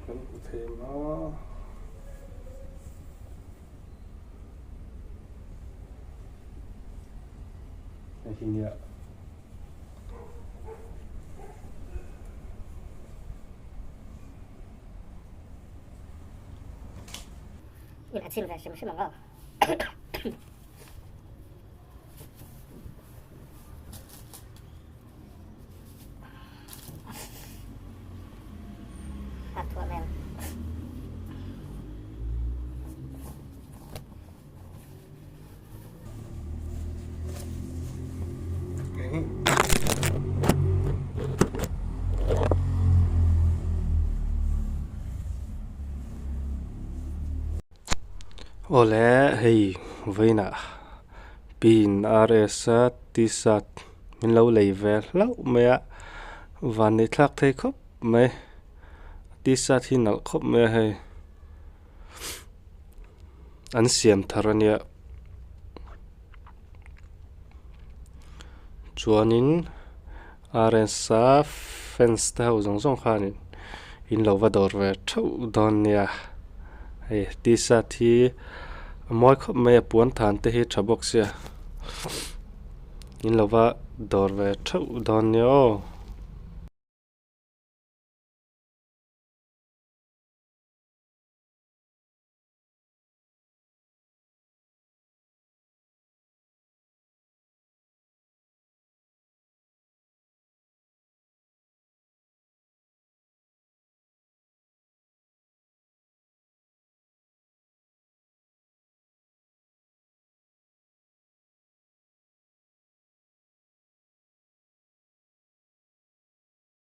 Vẫn thêm nó này thì nhựa你来吃了什么是吗？啊，脱没了。Oleh hei vina pin RS tisat min lo lei vel hlau mea van ni thlak thei khawp mai tisat hi nal khawp mai hei an siam thar ania chuanin RS fence te ho zong zong khanin in lo va dor ve thau don nia hei tisat hi moi khawp mai puan than te hi thabok sia in lo va dor ve thau don nia